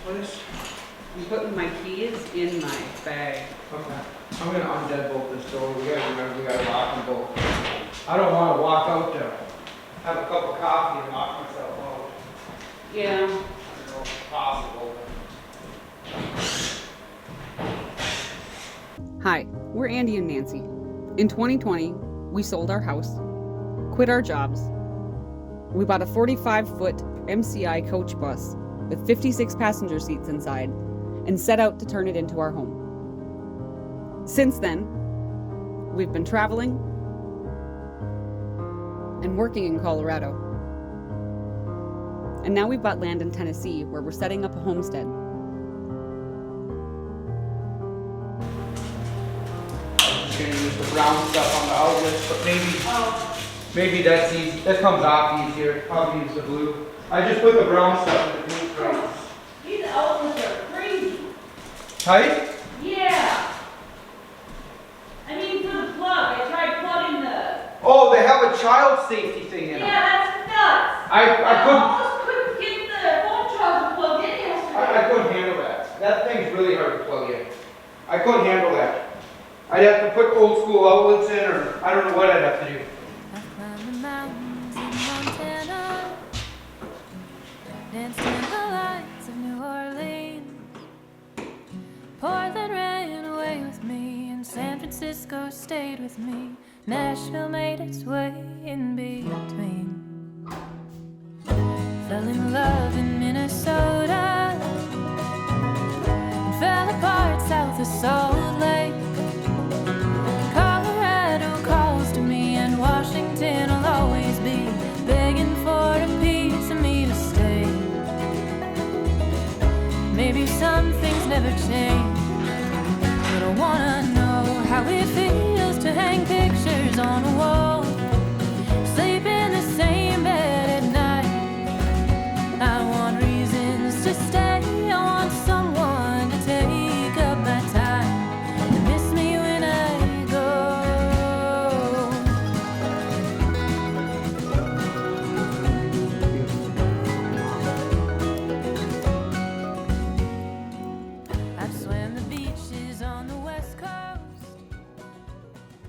What is? I'm putting my keys in my bag. Okay. I'm gonna undeadbolt this door. We gotta remember we gotta lock and bolt. I don't wanna walk out there, have a cup of coffee and lock myself out. Yeah. I don't know if it's possible. Hi, we're Andy and Nancy. In 2020, we sold our house, quit our jobs. We bought a 45-foot MCI coach bus with 56 passenger seats inside and set out to turn it into our home. Since then, we've been traveling and working in Colorado. And now we've bought land in Tennessee where we're setting up a homestead. I'm just gonna use the brown stuff on the outlets, but maybe that's easy. That comes off easier. Probably use the blue. I just put the brown stuff in the blue frames. These outlets are crazy. Tight? Yeah. I mean, for the plug, I tried plugging the. Oh, they have a child safety thing in them. Yeah, that's nuts. I couldn't. almost couldn't get the phone charger plugged in yesterday. I couldn't handle that. That thing's really hard to plug in. I couldn't handle that. I'd have to put old school outlets in, or I don't know what I'd have to do. I've climbed the mountains in Montana, danced in the lights of New Orleans. Portland ran away with me, and San Francisco stayed with me. Nashville made its way in between. Fell in love in Minnesota, and fell apart south of Salt Lake. Colorado calls to me, and Washington will always be begging for a piece of me to stay. Maybe some things never change, but I wanna know how it feels to hang pictures on a wall, sleep in the same bed at night. I want reasons to stay, I want someone to take up my time and miss me when I go. I've swam the beaches on the west coast.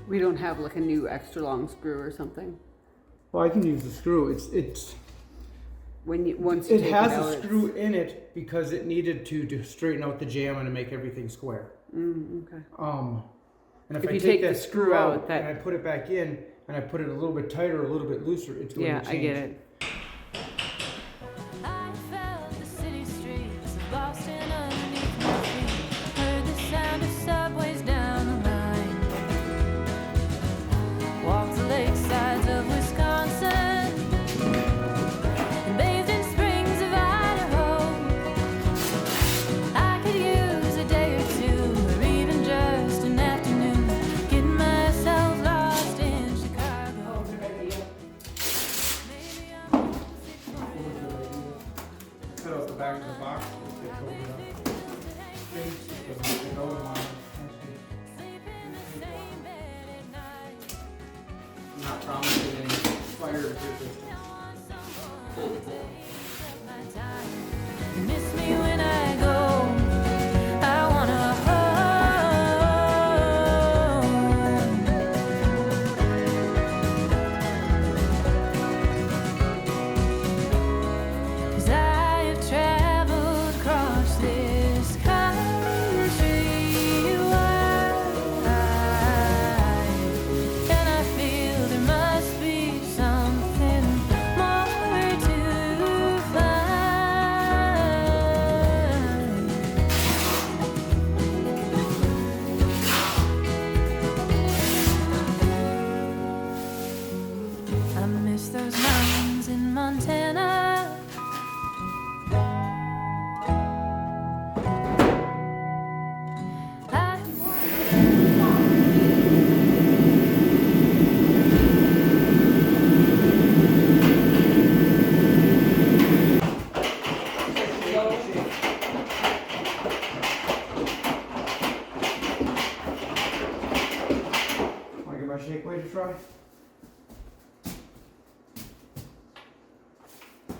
We don't have like a new extra long screw or something. Well, I can use the screw. It's Once you it take has it out, a screw in it because it needed to straighten out the jam and to make everything square. Okay. And If I you take take that the screw screw out, out that- and I put it back in and I put it a little bit tighter, a little bit looser, it's going Yeah, to I change. get it. I felt the city streets of Boston underneath my feet. Heard the sound of subways down the line. Walked the lakesides of Wisconsin and bathed in springs of Idaho. I could use a day or two, or even just an afternoon, getting myself lost in Chicago. Maybe I'm homesick for it. Cut out the back of the box. It goes up. Face, it goes up, it goes on. Sleep in the same bed at night. I'm not promising any fire resistance. Miss me when I go. I wanna home. 'Cause I have traveled across this country wide, and I feel there must be something more to find. I miss those mountains in Montana. I Want to give my shake weight a try?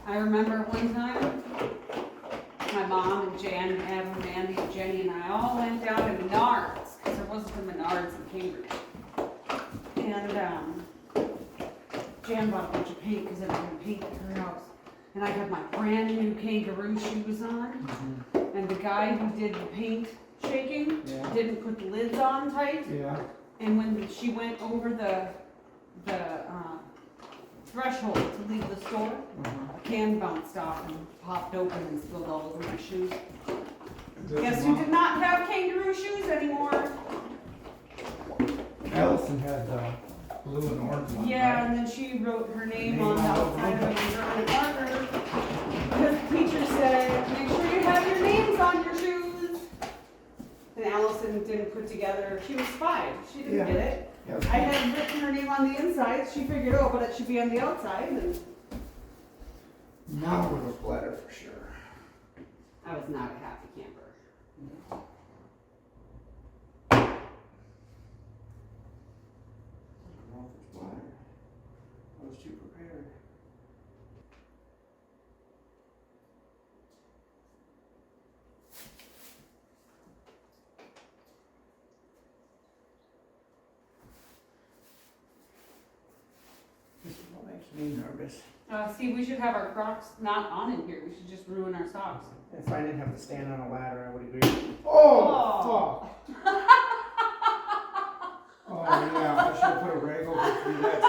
I remember one time my mom and Jan and Adam and Andy and Jenny and I all went down to Menards, because there wasn't a Menards in Cambridge. And Jan bought a bunch of paint because everyone going to paint at her house. And I had my brand new kangaroo shoes on. And the guy who did the paint shaking didn't put the lids on tight. Yeah. And when she went over the threshold to leave the store, a can bounced off and popped open and spilled all over my shoes. Guess who did not have kangaroo shoes anymore? Allison had blue and orange one. Yeah, right? and then she wrote her name on the outside of it with a marker. Because the teacher said, make sure you have your names on your shoes. And Allison didn't put together, she was 5, she didn't get it. Yeah. I had written her name on the inside, she figured, oh, but it should be on the outside, and Now we're a splatter for sure. I was not a happy camper. I was too prepared. This is what makes me nervous. See, we should have our Crocs not on in here, we should just ruin our socks. If I didn't have to stand on a ladder, I would agree. Oh, fuck. Oh, yeah, I should have put a rag over it to do that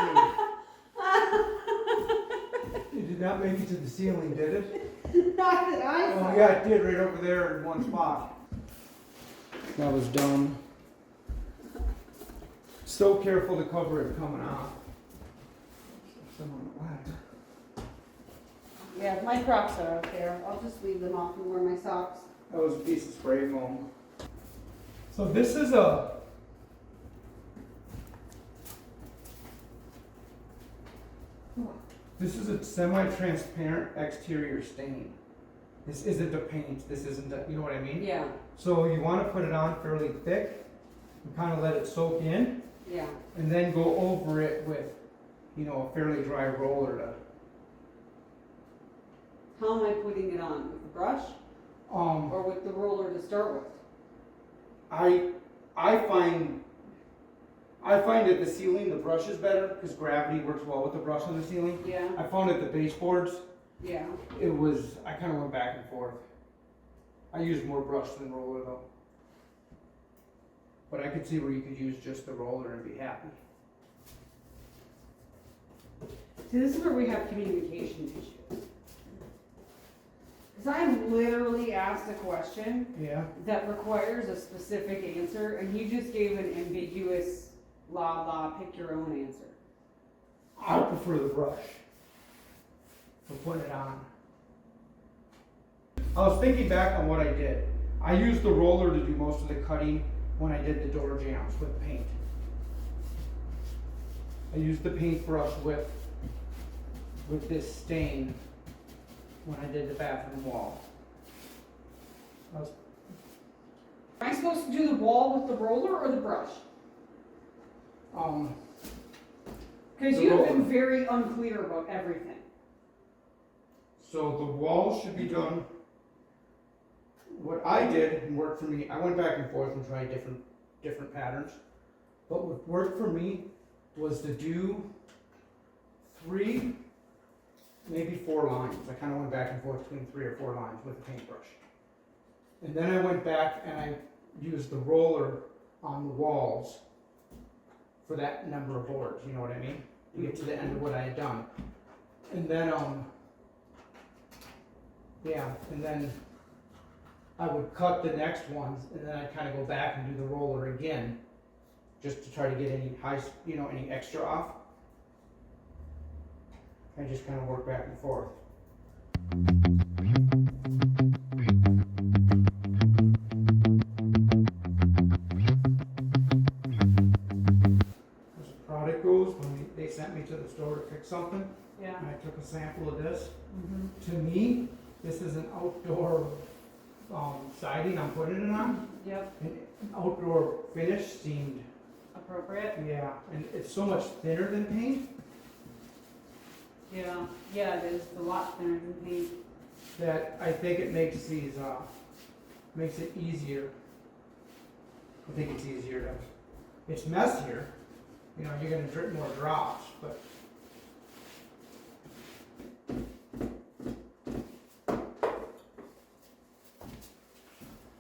too. It did not make it to the ceiling, did it? Not that I Oh, saw. yeah, it did, right over there in one spot. That was dumb. So careful to cover it coming off. Someone on the ladder. Yeah, my Crocs are out there, I'll just leave them off and wear my socks. That was a piece of spray foam. So this is a semi-transparent exterior stain. This isn't a paint, this isn't a, you know what I mean? Yeah, So you want to put it on fairly thick and kind of let it soak in, yeah. and then go over it with, you know, a fairly dry roller to, How am I putting it on? With the brush or with the roller to start with? I find at the ceiling the brush is better because gravity works well with the brush on the ceiling. Yeah, I found at the baseboards yeah. I kind of went back and forth. I used more brush than roller though. But I could see where you could use just the roller and be happy. See, this is where we have communication issues. Because I literally asked a question Yeah. that requires a specific answer, and you just gave an ambiguous, la la, pick your own answer. I prefer the brush for putting it on. I was thinking back on what I did. I used the roller to do most of the cutting when I did the door jambs with paint. I used the paintbrush with this stain when I did the bathroom wall. Am I supposed to do the wall with the roller or the brush? Because The you have roller. been very unclear about everything. So the wall should be done. What I did and worked for me, I went back and forth and tried different patterns. But what worked for me was to do 3, maybe 4 lines. I kind of went back and forth between 3 or 4 lines with the paintbrush. And then I went back and I used the roller on the walls for that number of boards, you know what I mean? To get to the end of what I had done. And then, and then I would cut the next ones, and then I'd kind of go back and do the roller again, just to try to get any any extra off. I just kind of work back and forth. As the product goes, when they sent me to the store to pick something, Yeah. and I took a sample of this. Mm-hmm. To me, this is an outdoor siding I'm putting it on. Yep. An outdoor finish seemed, Appropriate. yeah, and it's so much thinner than paint. Yeah. Yeah, it is a lot thinner than paint. that I think it makes these, makes it easier. I think it's easier to, it's messier, you know, you're gonna drip more drops, but.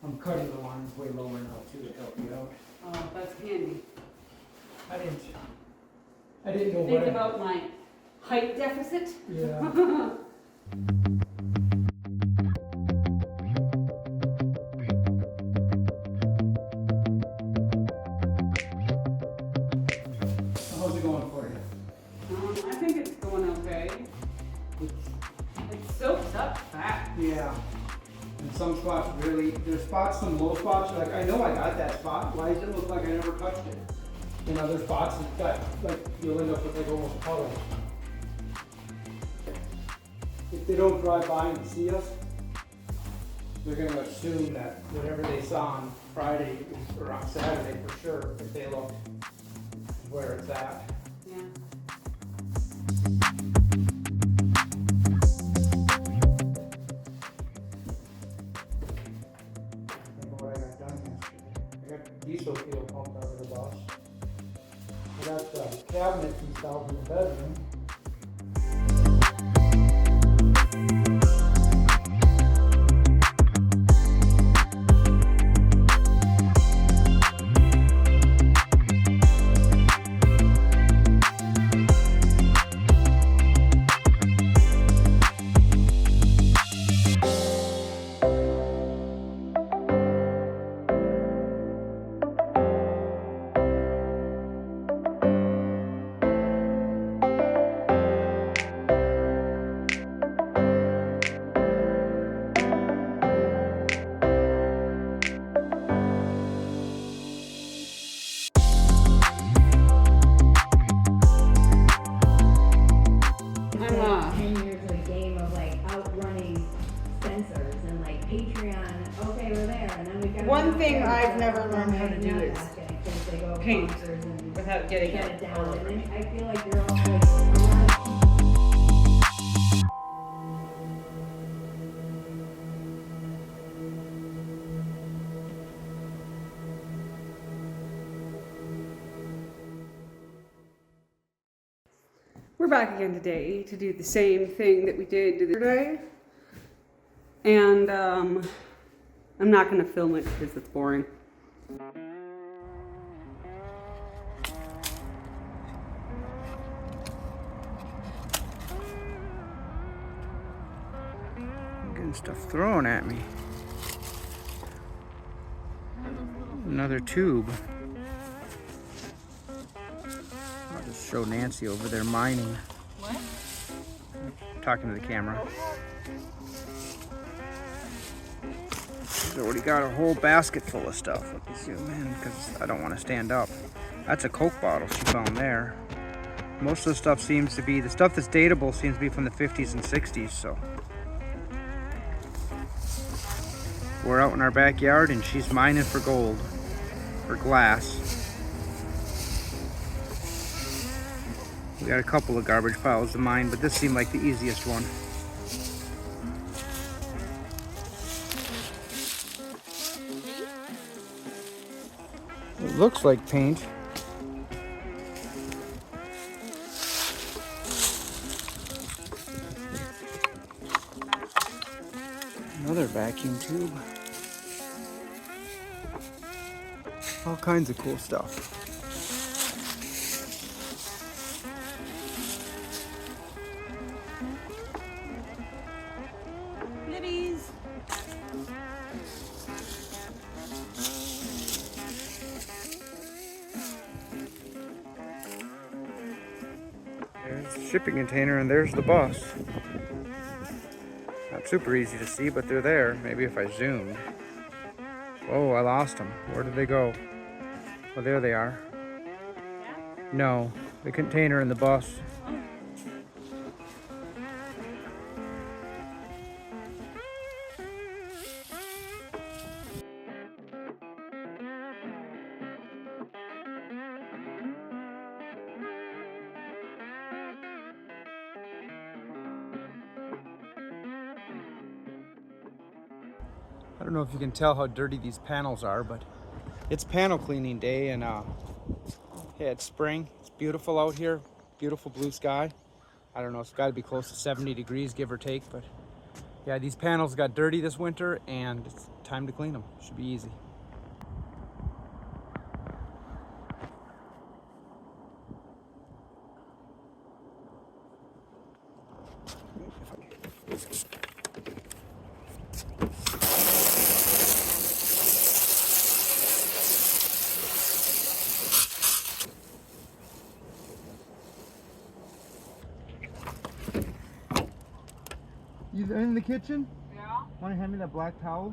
I'm cutting the lines way lower now too to help you out. Oh, that's handy. I didn't know what. Think about my height deficit. Yeah. How's it going for you? I think it's going okay. It soaks up fat. Yeah. And some spots really, there's spots, some low spots, like I know I got that spot, why does it look like I never touched it? In other spots, it's got, like, you'll end up with like almost puddles. If they don't drive by and see us, they're gonna assume that whatever they saw on Friday or on Saturday for sure, if they look, is where it's at. Yeah. Think what I got done yesterday. I got diesel fuel pumped out of the bus. I got the cabinets installed in the bedroom. I'm 10 years of a game of like outrunning sensors and like Patreon, okay, we're there, and then we got. One thing I've never learned how to do is paint paint without getting get it it down, all and over. then I feel like you're all like, a lot of We're back again today to do the same thing that we did the other day. And I'm not going to film it because it's boring. I'm getting stuff thrown at me. Another tube. I'll just show Nancy over there mining. What? Talking to the camera. She's already got a whole basket full of stuff. Let me zoom in because I don't want to stand up. That's a Coke bottle she found there. Most of the stuff seems to be, the stuff that's dateable seems to be from the 50s and 60s, so. We're out in our backyard and she's mining for gold, for glass. We got a couple of garbage piles to mine, but this seemed like the easiest one. It looks like paint. Another vacuum tube. All kinds of cool stuff. Libbies. There's the shipping container and there's the bus. Not super easy to see, but they're there. Maybe if I zoomed. Oh, I lost them. Where did they go? Oh, there they are. No, the container and the bus. I don't know if you can tell how dirty these panels are, but it's panel cleaning day, and yeah, it's spring. It's beautiful out here. Beautiful blue sky. I don't know, it's got to be close to 70 degrees, give or take, but yeah, these panels got dirty this winter, and it's time to clean them. Should be easy. You in the kitchen? Yeah. Want to hand me that black towel?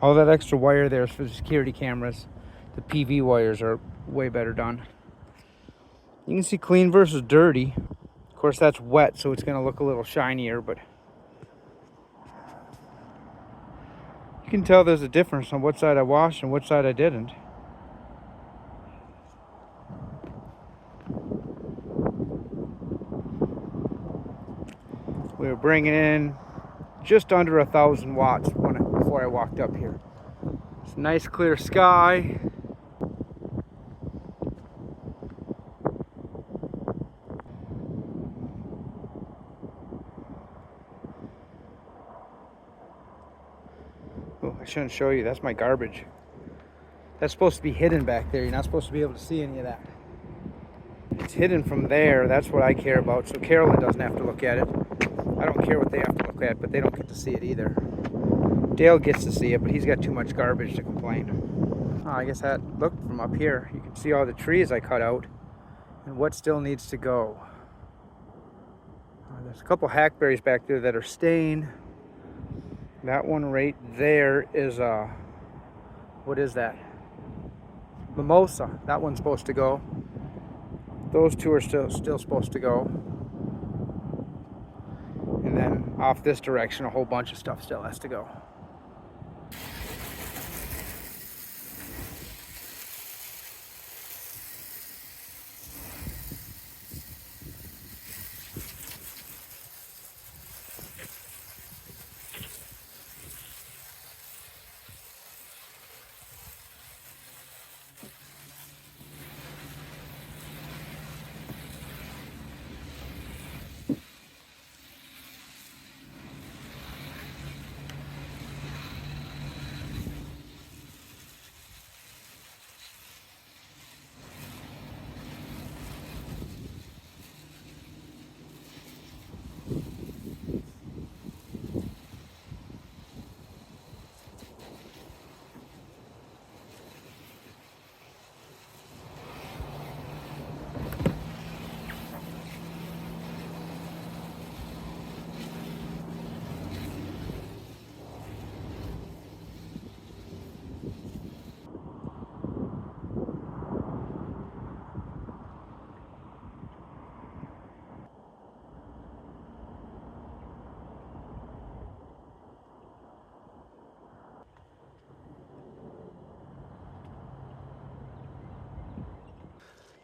All that extra wire there is for the security cameras. The PV wires are way better done. You can see clean versus dirty. Of course, that's wet, so it's going to look a little shinier, but you can tell there's a difference on what side I washed and what side I didn't. We were bringing in just under 1,000 watts before I walked up here. It's a nice clear sky. Oh, I shouldn't show you. That's my garbage. That's supposed to be hidden back there. You're not supposed to be able to see any of that. It's hidden from there. That's what I care about. So Carolyn doesn't have to look at it. I don't care what they have to look at, but they don't get to see it either. Dale gets to see it, but he's got too much garbage to complain. Oh, I guess that, look, from up here, you can see all the trees I cut out and what still needs to go. There's a couple hackberries back there that are staying. That one right there is what is that? Mimosa. That one's supposed to go. Those two are still supposed to go. And then off this direction, a whole bunch of stuff still has to go.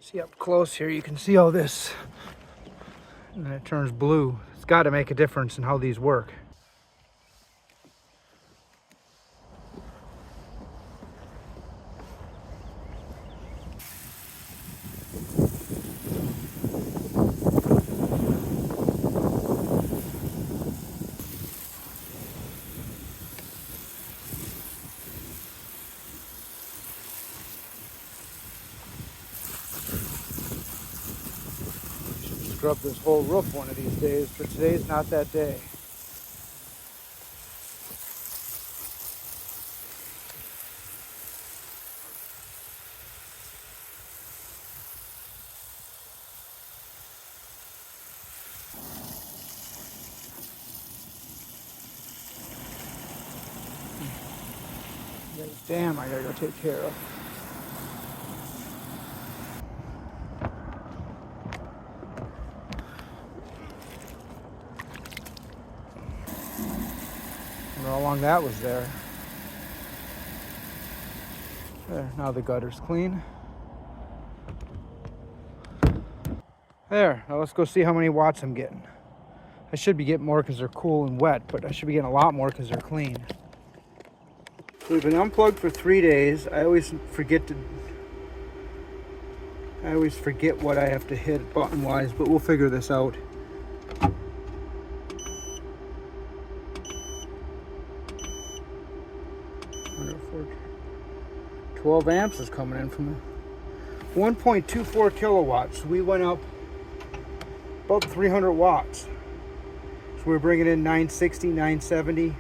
See up close here, you can see all this, and then it turns blue. It's got to make a difference in how these work. scrub this whole roof one of these days, but today's not that day. There's a dam I gotta go take care of. I don't know how long that was there. There, now the gutter's clean. There, now let's go see how many watts I'm getting. I should be getting more because they're cool and wet, but I should be getting a lot more because they're clean. So we've been unplugged for 3 days. I always forget what I have to hit button-wise, but we'll figure this out. 12 amps is coming in from 1.24 kilowatts. We went up about 300 watts. So we're bringing in 960, 970,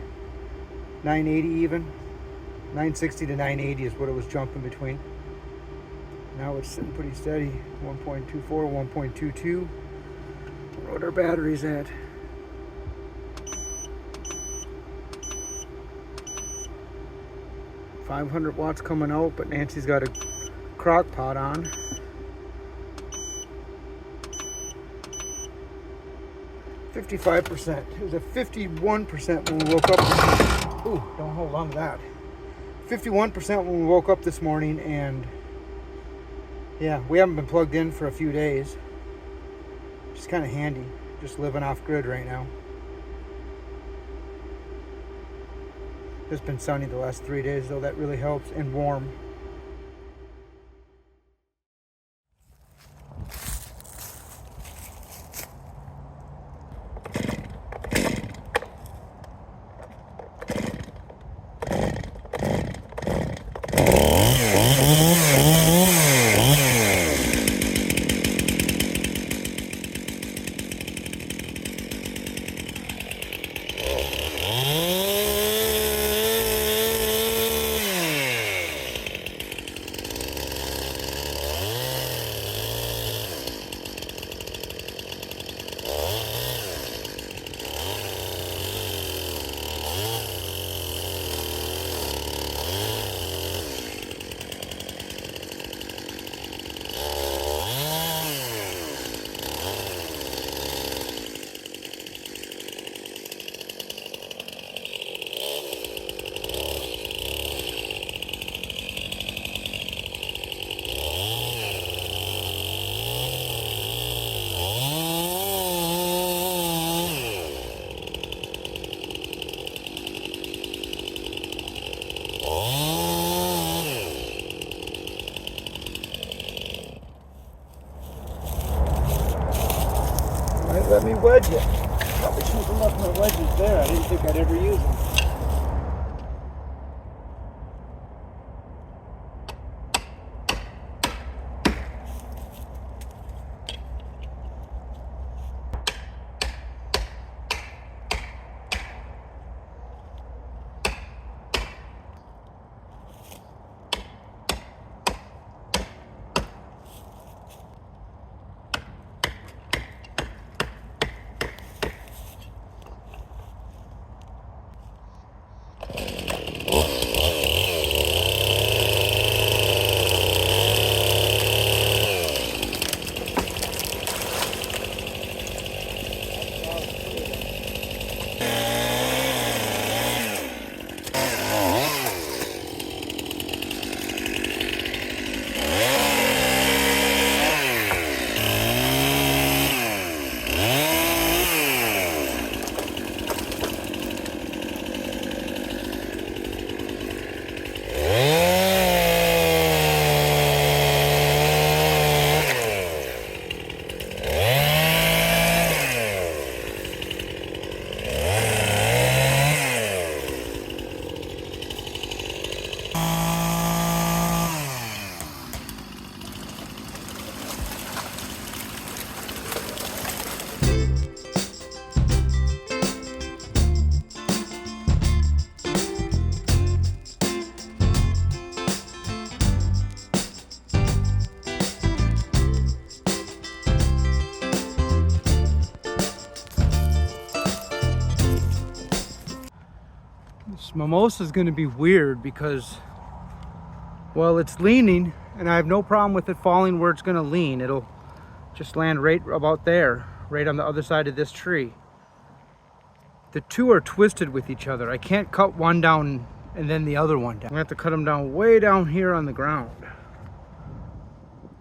980 even. 960 to 980 is what it was jumping between. Now it's sitting pretty steady. 1.24, 1.22. What our battery's at. $500 watts coming out, but Nancy's got a crock pot on. %. It was a 51% when we woke up. Ooh, don't hold on to that. 51% when we woke up this morning, and yeah, we haven't been plugged in for a few days. It's kind of handy, just living off grid right now. It's been sunny the last 3 days, though. That really helps, and warm. Let me wedge it. Probably shouldn't have left my wedges there. I didn't think I'd ever use them. mimosa's gonna be weird because, well, it's leaning and I have no problem with it falling where it's gonna lean. It'll just land right about there, right on the other side of this tree. The two are twisted with each other. I can't cut one down and then the other one down. I'm gonna have to cut them down way down here on the ground.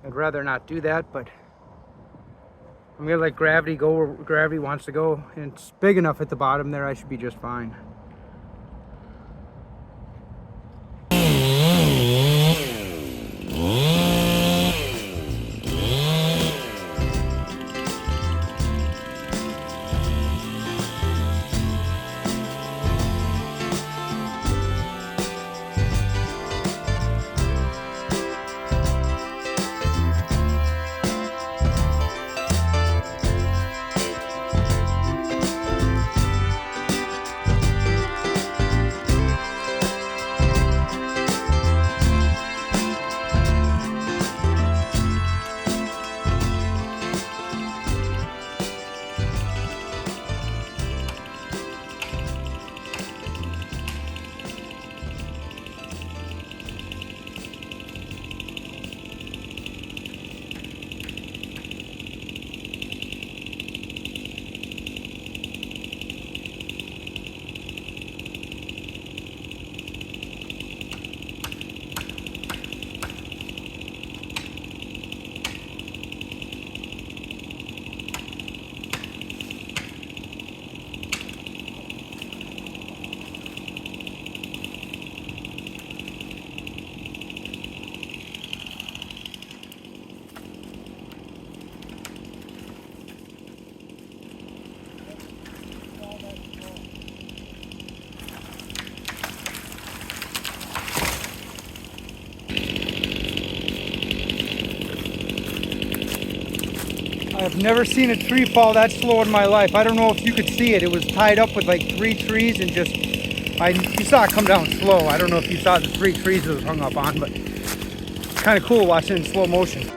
I'd rather not do that, but I'm gonna let gravity go where gravity wants to go, and it's big enough at the bottom there, I should be just fine. I've never seen a tree fall that slow in my life. I don't know if you could see it. It was tied up with like 3 trees and just, you saw it come down slow. I don't know if you saw the 3 trees it was hung up on, but it's kind of cool watching it in slow motion.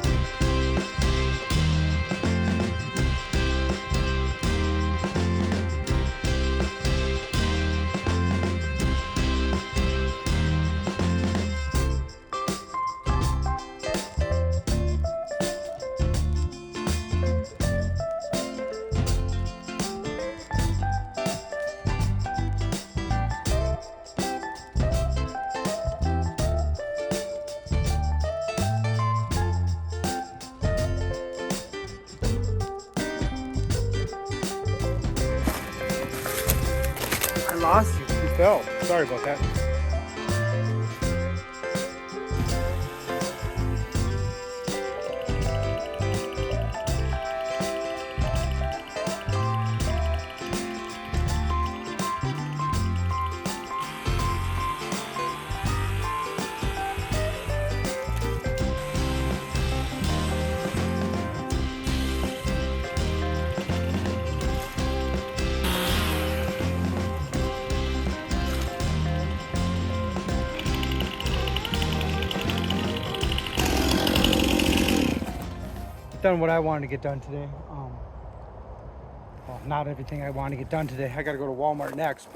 Lost you. You fell. Sorry about that. Done what I wanted to get done today. Well, not everything I wanted to get done today. I gotta go to Walmart next.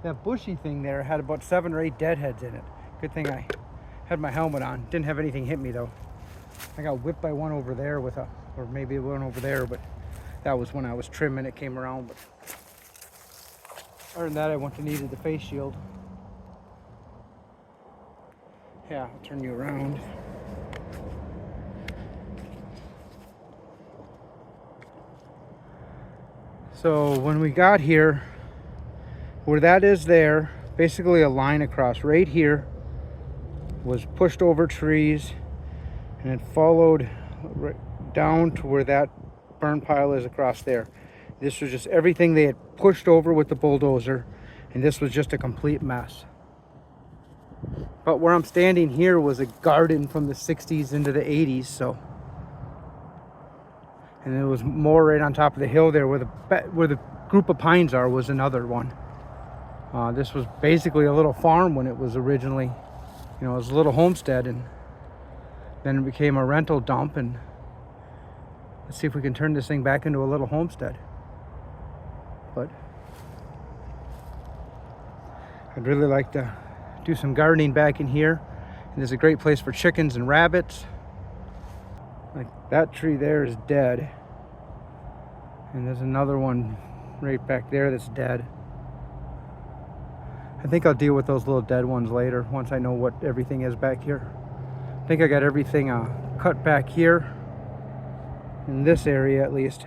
That bushy thing there had about 7 or 8 deadheads in it. Good thing I had my helmet on. Didn't have anything hit me though. I got whipped by one over there with or maybe one over there, but that was when I was trimming. It came around. But other than that, I went to needed the face shield. Yeah, I'll turn you around. So when we got here, where that is there, basically a line across right here, was pushed over trees, and it followed right down to where that burn pile is across there. This was just everything they had pushed over with the bulldozer, and this was just a complete mess. But where I'm standing here was a garden from the 60s into the 80s, so. And there was more right on top of the hill there where the group of pines are was another one. This was basically a little farm when it was originally, it was a little homestead, and then it became a rental dump. And let's see if we can turn this thing back into a little homestead. But I'd really like to do some gardening back in here. And there's a great place for chickens and rabbits. Like that tree there is dead. And there's another one right back there that's dead. I think I'll deal with those little dead ones later once I know what everything is back here. I think I got everything cut back here, in this area at least,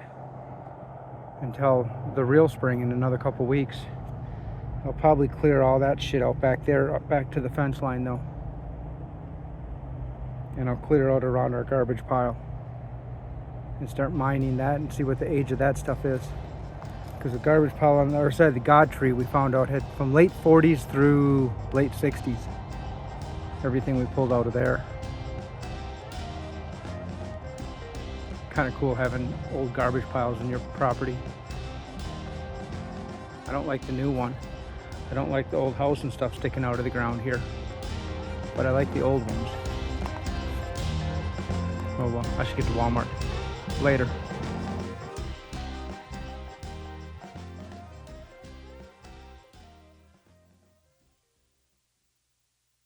until the real spring in another couple weeks. I'll probably clear all that shit out back there, up back to the fence line though. And I'll clear out around our garbage pile and start mining that and see what the age of that stuff is. Because the garbage pile on the other side of the God tree we found out had from late 40s through late 60s. Everything we pulled out of there. Kind of cool having old garbage piles in your property. I don't like the new one. I don't like the old house and stuff sticking out of the ground here. But I like the old ones. Oh well, I should get to Walmart later.